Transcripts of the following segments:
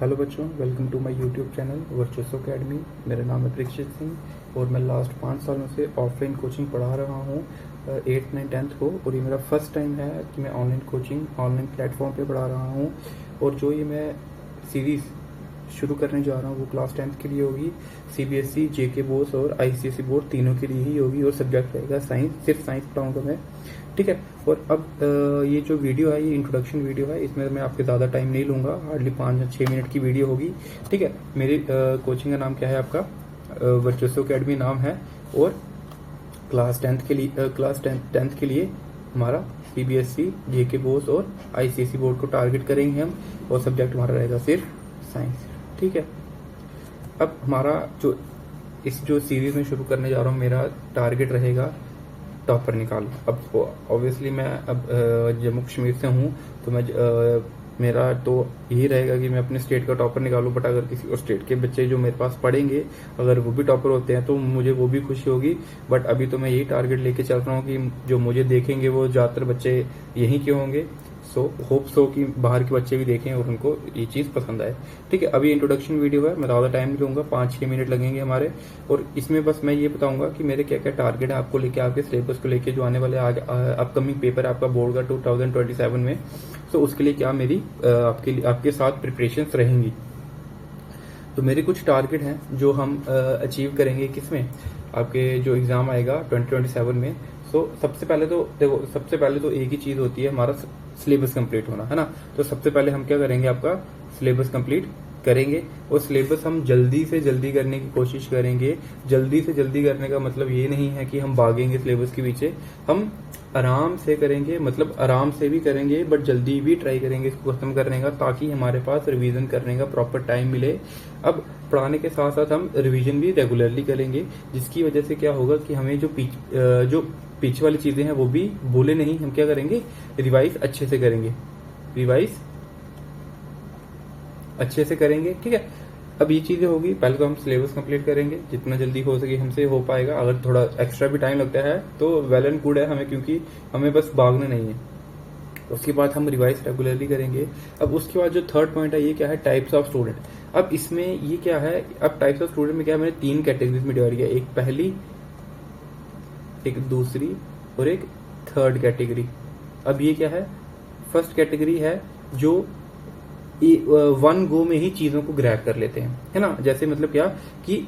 Hello बच्चों, welcome to my YouTube channel virtuoso academy. मेरा नाम है परीक्षित सिंह और मैं लास्ट 5 सालों से ऑफलाइन कोचिंग पढ़ा रहा हूँ 8th 9th 10th को। और ये मेरा फर्स्ट टाइम है कि मैं ऑनलाइन कोचिंग ऑनलाइन प्लेटफॉर्म पे पढ़ा रहा हूँ। और जो ये मैं सीरीज़ शुरू करने जा रहा हूँ वो क्लास 10th के लिए होगी। सीबीएसई, जेके बोर्ड और आईसीएसई बोर्ड तीनों के लिए ही होगी और सब्जेक्ट रहेगा साइंस। सिर्फ साइंस पढ़ाऊँगा मैं, ठीक है। और अब ये जो वीडियो है ये इंट्रोडक्शन वीडियो है, इसमें मैं आपके ज़्यादा टाइम नहीं लूँगा, हार्डली 5 या 6 मिनट की वीडियो होगी, ठीक है। मेरी कोचिंग का नाम क्या है, आपका वर्चुअसो अकेडमी नाम है। और क्लास 10th के लिए हमारा सीबीएसई, जेके बोर्ड और आईसीएसई बोर्ड को टारगेट करेंगे हम। और सब्जेक्ट हमारा रहेगा सिर्फ साइंस, ठीक है। अब हमारा जो सीरीज में शुरू करने जा रहा हूँ, मेरा टारगेट रहेगा टॉपर निकाल। अब ऑब्वियसली मैं अब जम्मू कश्मीर से हूँ, तो मैं मेरा तो यही रहेगा कि मैं अपने स्टेट का टॉपर निकालूं। बट अगर किसी और स्टेट के बच्चे जो मेरे पास पढ़ेंगे, अगर वो भी टॉपर होते हैं तो मुझे वो भी खुशी होगी। बट अभी तो मैं यही टारगेट लेके चल रहा हूँ कि जो मुझे देखेंगे वो ज़्यादातर बच्चे यहीं के होंगे। होप सो कि बाहर के बच्चे भी देखें और उनको ये चीज़ पसंद आए, ठीक है। अभी इंट्रोडक्शन वीडियो है, मैं ज़्यादा टाइम नहीं लूँगा, 5-6 मिनट लगेंगे हमारे। और इसमें बस मैं ये बताऊंगा कि मेरे क्या क्या टारगेट है आपको लेके, आपके सिलेबस को लेके, जो आने वाले अपकमिंग पेपर है आपका बोर्ड का 2027 में। तो उसके लिए क्या मेरी आपके साथ प्रिपरेशंस रहेंगी। तो मेरे कुछ टारगेट हैं जो हम अचीव करेंगे किसमें, आपके जो एग्जाम आएगा 2027 में। सबसे पहले तो देखो, सबसे पहले तो एक ही चीज होती है, हमारा सिलेबस कंप्लीट होना, है ना। तो सबसे पहले हम क्या करेंगे, आपका सिलेबस कंप्लीट करेंगे। और सिलेबस हम जल्दी से जल्दी करने की कोशिश करेंगे। जल्दी से जल्दी करने का मतलब ये नहीं है कि हम भागेंगे सिलेबस के पीछे, हम आराम से करेंगे, मतलब आराम से भी करेंगे बट जल्दी भी ट्राई करेंगे इसको खत्म करने का, ताकि हमारे पास रिवीजन करने का प्रॉपर टाइम मिले। अब पढ़ाने के साथ साथ हम रिवीजन भी रेगुलरली करेंगे, जिसकी वजह से क्या होगा कि हमें जो पीछे वाली चीजें हैं वो भी भूले नहीं। हम क्या करेंगे, रिवाइज अच्छे से करेंगे, रिवाइज अच्छे से करेंगे, ठीक है। अब ये चीजें होगी, पहले तो हम सिलेबस कंप्लीट करेंगे जितना जल्दी हो सके हमसे हो पाएगा। अगर थोड़ा एक्स्ट्रा भी टाइम लगता है तो वेल एंड गुड है हमें, क्योंकि हमें बस भागना नहीं है। उसके बाद हम रिवाइज रेगुलरली करेंगे। अब उसके बाद जो थर्ड पॉइंट है, ये क्या है, टाइप्स ऑफ स्टूडेंट। अब इसमें ये क्या है, अब टाइप्स ऑफ स्टूडेंट में क्या है, मैंने 3 कैटेगरीज में डिवाइड किया, एक पहली, एक दूसरी और एक थर्ड कैटेगरी। अब ये क्या है, फर्स्ट कैटेगरी है जो वन गो में ही चीजों को ग्रैब कर लेते हैं, है ना। जैसे मतलब क्या कि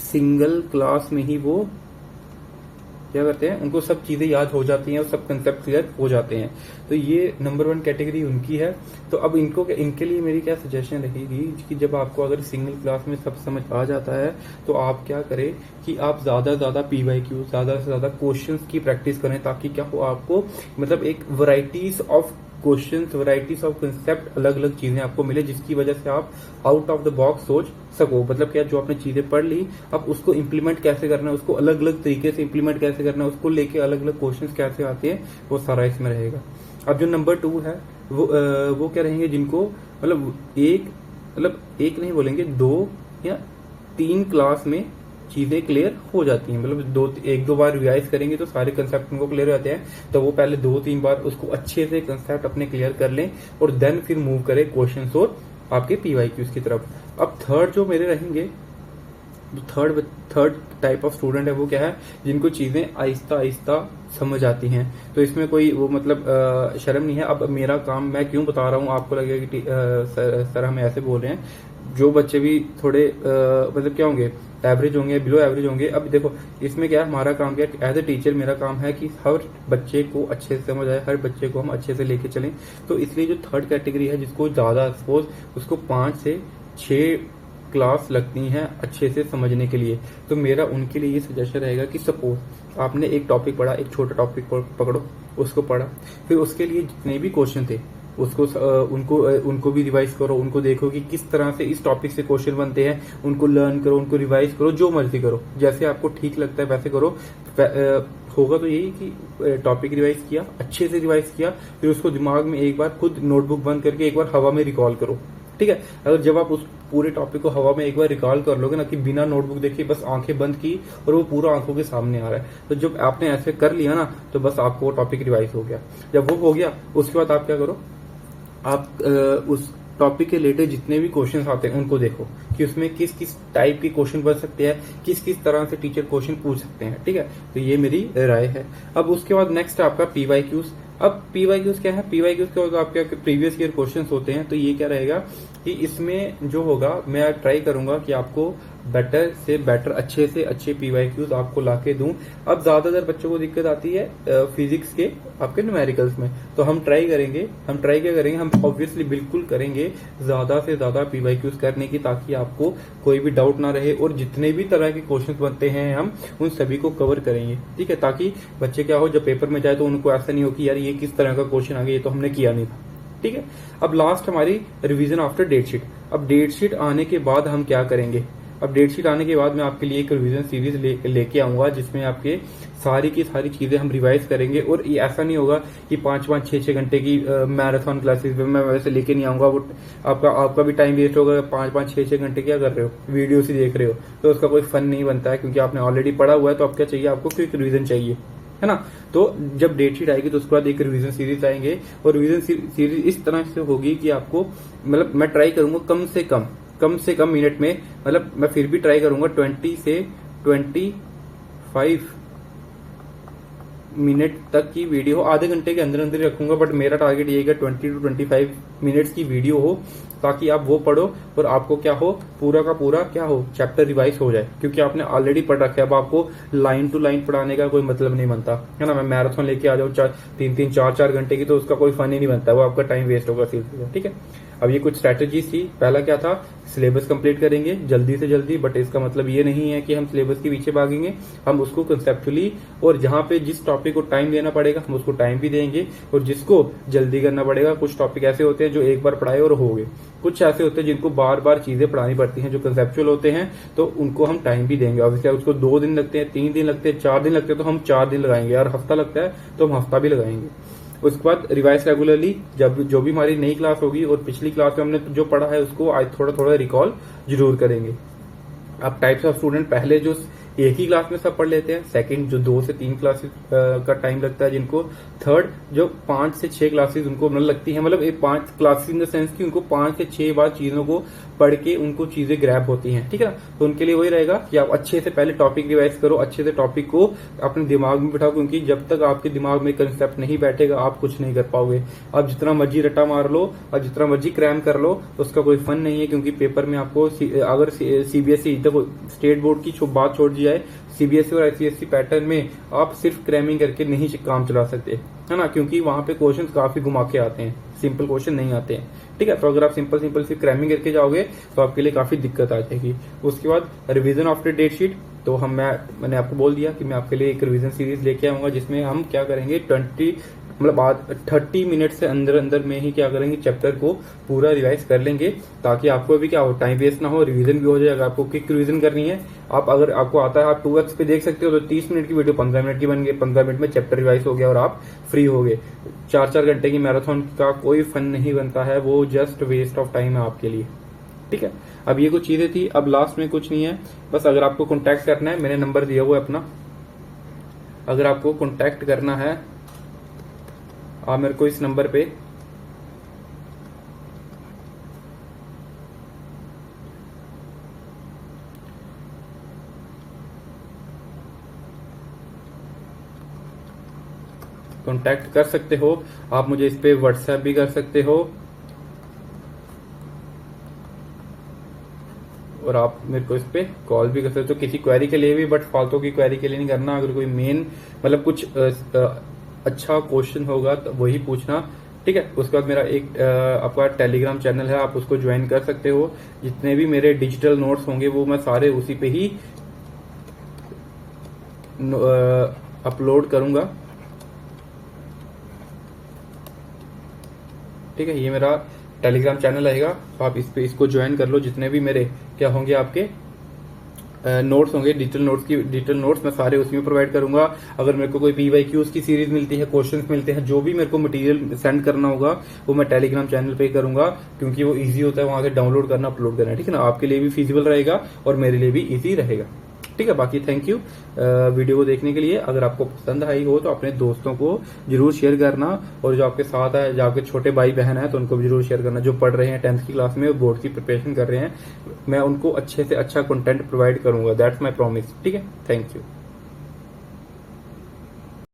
सिंगल क्लास में ही वो क्या करते हैं, उनको सब चीजें याद हो जाती हैं और सब कंसेप्ट क्लियर हो जाते हैं। तो ये नंबर 1 कैटेगरी उनकी है। तो अब इनके लिए मेरी क्या सजेशन रहेगी कि जब आपको अगर सिंगल क्लास में सब समझ आ जाता है तो आप क्या करें कि आप ज्यादा से ज्यादा पीवाईक्यू, ज्यादा से ज्यादा क्वेश्चंस की प्रैक्टिस करें, ताकि क्या हो, आपको मतलब एक varieties of questions, varieties of concept, अलग अलग चीजें आपको मिले, जिसकी वजह से आप आउट ऑफ द बॉक्स सोच सको। मतलब क्या, जो आपने चीजें पढ़ ली, अब उसको इंप्लीमेंट कैसे करना है, उसको अलग अलग तरीके से इंप्लीमेंट कैसे करना है, उसको लेके अलग अलग क्वेश्चंस कैसे आते हैं, वो सारा इसमें रहेगा। अब जो नंबर 2 है वो क्या रहेंगे, जिनको मतलब एक नहीं बोलेंगे, 2 या 3 क्लास में चीजें क्लियर हो जाती हैं। मतलब 1-2 बार रिवाइज करेंगे तो सारे कंसेप्ट उनको क्लियर हो जाते हैं। तो वो पहले 2-3 बार उसको अच्छे से कंसेप्ट अपने क्लियर कर लें और देन फिर मूव करें क्वेश्चंस और आपके पीवाईक्यूज की तरफ। अब थर्ड जो मेरे रहेंगे, थर्ड टाइप ऑफ स्टूडेंट है वो क्या है, जिनको चीजें आहिस्ता आहिस्ता समझ आती हैं। तो इसमें कोई वो मतलब शर्म नहीं है। अब मेरा काम मैं क्यों बता रहा हूँ, आपको लगेगा कि सर हम ऐसे बोल रहे हैं। जो बच्चे भी थोड़े मतलब क्या होंगे, एवरेज होंगे, बिलो एवरेज होंगे। अब देखो इसमें क्या है, हमारा काम क्या है, एज ए टीचर मेरा काम है कि हर बच्चे को अच्छे से समझ आए, हर बच्चे को हम अच्छे से लेके चलें। तो इसलिए जो थर्ड कैटेगरी है, जिसको ज्यादा सपोज उसको 5 से 6 क्लास लगती हैं अच्छे से समझने के लिए, तो मेरा उनके लिए ये सजेशन रहेगा कि सपोज आपने एक टॉपिक पढ़ा, एक छोटा टॉपिक पकड़ो, उसको पढ़ा, फिर उसके लिए जितने भी क्वेश्चन थे उसको उनको भी रिवाइज करो, उनको देखो कि किस तरह से इस टॉपिक से क्वेश्चन बनते हैं, उनको लर्न करो, उनको रिवाइज करो, जो मर्जी करो, जैसे आपको ठीक लगता है वैसे करो। होगा तो यही कि टॉपिक रिवाइज किया, अच्छे से रिवाइज किया, फिर उसको दिमाग में एक बार खुद नोटबुक बंद करके एक बार हवा में रिकॉल करो, ठीक है। अगर जब आप उस पूरे टॉपिक को हवा में एक बार रिकॉल कर लोगे ना, कि बिना नोटबुक देखे बस आंखें बंद की और वो पूरा आंखों के सामने आ रहा है, तो जब आपने ऐसे कर लिया ना, तो बस आपको वो टॉपिक रिवाइज हो गया। जब वो हो गया, उसके बाद आप क्या करो, आप उस टॉपिक के रिलेटेड जितने भी क्वेश्चंस आते हैं उनको देखो कि उसमें किस किस टाइप के क्वेश्चन बन सकते हैं, किस किस तरह से टीचर क्वेश्चन पूछ सकते हैं। ठीक है, तो ये मेरी राय है। अब उसके बाद नेक्स्ट आपका पीवाईक्यूज। अब पीवाईक्यूज क्या है? पीवाईक्यूज क्या होगा? आपके प्रीवियस ईयर क्वेश्चंस होते हैं, तो ये क्या रहेगा कि इसमें जो होगा मैं ट्राई करूंगा कि आपको बेटर से बेटर, अच्छे से अच्छे पीवाईक्यूज आपको लाके दूं। अब ज्यादातर बच्चों को दिक्कत आती है फिजिक्स के आपके न्यूमेरिकल्स में, तो हम ट्राई करेंगे, हम ऑब्वियसली बिल्कुल करेंगे ज्यादा से ज्यादा पीवाईक्यूज करने की, ताकि आपको कोई भी डाउट ना रहे, और जितने भी तरह के क्वेश्चन बनते हैं हम उन सभी को कवर करेंगे। ठीक है, ताकि बच्चे क्या हो, जब पेपर में जाए तो उनको ऐसा नहीं हो कि यार ये किस तरह का क्वेश्चन आ गया, ये तो हमने किया नहीं था। ठीक है, अब लास्ट हमारी रिवीजन आफ्टर डेट शीट। अब डेट शीट आने के बाद हम क्या करेंगे? अब डेट शीट आने के बाद मैं आपके लिए एक रिवीजन सीरीज लेके आऊंगा, जिसमें आपके सारी की सारी चीजें हम रिवाइज करेंगे। और ये ऐसा नहीं होगा कि 5-5, 6-6 घंटे की मैराथन क्लासेस में मैं वैसे लेके नहीं आऊंगा। वो आपका भी टाइम वेस्ट होगा। 5-5, 6-6 घंटे क्या कर रहे हो, वीडियो ही देख रहे हो, तो उसका कोई फन नहीं बनता है, क्योंकि आपने ऑलरेडी पढ़ा हुआ है। तो अब क्या चाहिए आपको? क्विक रिवीजन चाहिए, है ना। तो जब डेट शीट आएगी तो उसके बाद एक रिवीजन सीरीज आएंगे, और रिवीजन सीरीज इस तरह से होगी कि आपको, मतलब मैं ट्राई करूंगा कम से कम मिनट में, मतलब मैं फिर भी ट्राई करूंगा 20 से 25 मिनट तक की वीडियो, आधे घंटे के अंदर अंदर ही रखूंगा, बट मेरा टारगेट ये है 20 to 25 मिनट्स की वीडियो हो, ताकि आप वो पढ़ो और आपको क्या हो, पूरा का पूरा क्या हो, चैप्टर रिवाइज हो जाए, क्योंकि आपने ऑलरेडी पढ़ रखा है। अब आपको लाइन टू लाइन पढ़ाने का कोई मतलब नहीं बनता है ना। मैं मैराथन लेके आ जाऊँ 3-3, 4-4 घंटे की, तो उसका कोई फन ही नहीं बनता, वो आपका टाइम वेस्ट होगा सिर्फ। ठीक है, अब ये कुछ स्ट्रैटेजीज थी। पहला क्या था? सिलेबस कंप्लीट करेंगे जल्दी से जल्दी, बट इसका मतलब ये नहीं है कि हम सिलेबस के पीछे भागेंगे। हम उसको कंसेप्चुअली, और जहां पे जिस टॉपिक को टाइम देना पड़ेगा हम उसको टाइम भी देंगे, और जिसको जल्दी करना पड़ेगा, कुछ टॉपिक ऐसे होते हैं जो एक बार पढ़ाए और हो गए, कुछ ऐसे होते हैं जिनको बार बार चीजें पढ़ानी पड़ती हैं, जो कंसेप्चुअल होते हैं, तो उनको हम टाइम भी देंगे। ऑब्वियसली उसको 2 दिन लगते हैं, 3 दिन लगते हैं, 4 दिन लगते हैं, तो हम 4 दिन लगाएंगे। और हफ्ता लगता है तो हम हफ्ता भी लगाएंगे। उसके बाद रिवाइज रेगुलरली, जब जो भी हमारी नई क्लास होगी और पिछली क्लास में हमने जो पढ़ा है उसको आज थोड़ा थोड़ा रिकॉल जरूर करेंगे। अब टाइप्स ऑफ स्टूडेंट, पहले जो एक ही क्लास में सब पढ़ लेते हैं, सेकंड जो 2 से 3 क्लासेस का टाइम लगता है जिनको, थर्ड जो 5 से 6 क्लासेस उनको मतलब लगती है, मतलब 5 क्लासेस इन द सेंस कि उनको 5 से 6 बार चीजों को पढ़ के उनको चीजें ग्रैब होती हैं। ठीक है ना, तो उनके लिए वही रहेगा कि आप अच्छे से पहले टॉपिक रिवाइज करो, अच्छे से टॉपिक को अपने दिमाग में बिठाओ, क्योंकि जब तक आपके दिमाग में कंसेप्ट नहीं बैठेगा आप कुछ नहीं कर पाओगे। आप जितना मर्जी रट्टा मार लो और जितना मर्जी क्रैम कर लो, उसका कोई फन नहीं है, क्योंकि पेपर में आपको अगर सीबीएसई, देखो स्टेट बोर्ड की बात छोड़ दी जाए, सीबीएसई और आईसीएसई पैटर्न में आप सिर्फ क्रैमिंग करके नहीं काम चला सकते, है ना, क्योंकि वहां पे क्वेश्चन काफी घुमा के आते हैं, सिंपल क्वेश्चन नहीं आते हैं। ठीक है, तो अगर आप सिंपल सिर्फ क्रैमिंग करके जाओगे तो आपके लिए काफी दिक्कत आ जाएगी। उसके बाद रिवीजन आफ्टर डेट शीट, तो मैंने आपको बोल दिया कि मैं आपके लिए एक रिवीजन सीरीज लेके आऊंगा, जिसमें हम क्या करेंगे 30 मिनट से अंदर में ही क्या करेंगे, चैप्टर को पूरा रिवाइज कर लेंगे, ताकि आपको भी क्या हो, टाइम वेस्ट ना हो, रिवीजन भी हो जाएगा। आपको क्विक रिवीजन करनी है, आप अगर आपको आता है आप 2x पे देख सकते हो, तो 30 मिनट की वीडियो 15 मिनट की बन गई, 15 मिनट में चैप्टर रिवाइज हो गया और आप फ्री हो गए। 4-4 घंटे की मैराथन का कोई फन नहीं बनता है, वो जस्ट वेस्ट ऑफ टाइम है आपके लिए। ठीक है, अब ये कुछ चीजें थी। अब लास्ट में कुछ नहीं है, बस अगर आपको कॉन्टैक्ट करना है, मैंने नंबर दिया हुआ है अपना, अगर आपको कॉन्टैक्ट करना है आप मेरे को इस नंबर पे कॉन्टैक्ट कर सकते हो। आप मुझे इस पे व्हाट्सएप भी कर सकते हो, और आप मेरे को इस पे कॉल भी कर सकते हो, तो किसी क्वेरी के लिए भी, बट फालतू की क्वेरी के लिए नहीं करना। अगर कोई मेन मतलब कुछ अच्छा क्वेश्चन होगा तो वही पूछना। ठीक है, उसके बाद मेरा एक आपका टेलीग्राम चैनल है, आप उसको ज्वाइन कर सकते हो। जितने भी मेरे डिजिटल नोट्स होंगे वो मैं सारे उसी पे ही अपलोड करूंगा। ठीक है, ये मेरा टेलीग्राम चैनल रहेगा, तो आप इसको ज्वाइन कर लो। जितने भी मेरे क्या होंगे आपके नोट्स होंगे, डिजिटल नोट्स मैं सारे उसमें प्रोवाइड करूंगा। अगर मेरे को कोई पीवाईक्यूज की सीरीज मिलती है, क्वेश्चंस मिलते हैं, जो भी मेरे को मटेरियल सेंड करना होगा वो मैं टेलीग्राम चैनल पे करूंगा, क्योंकि वो इजी होता है वहां से डाउनलोड करना, अपलोड करना। ठीक है ना, आपके लिए भी फिजिबल रहेगा और मेरे लिए भी इजी रहेगा। ठीक है। बाकी थैंक यू वीडियो को देखने के लिए। अगर आपको पसंद आई हो तो अपने दोस्तों को जरूर शेयर करना, और जो आपके साथ है, जो आपके छोटे भाई बहन है, तो उनको भी जरूर शेयर करना। जो पढ़ रहे हैं 10th की क्लास में, बोर्ड की प्रिपरेशन कर रहे हैं, मैं उनको अच्छे से अच्छा कंटेंट प्रोवाइड करूंगा, दैट्स माय प्रॉमिस। ठीक है, थैंक यू।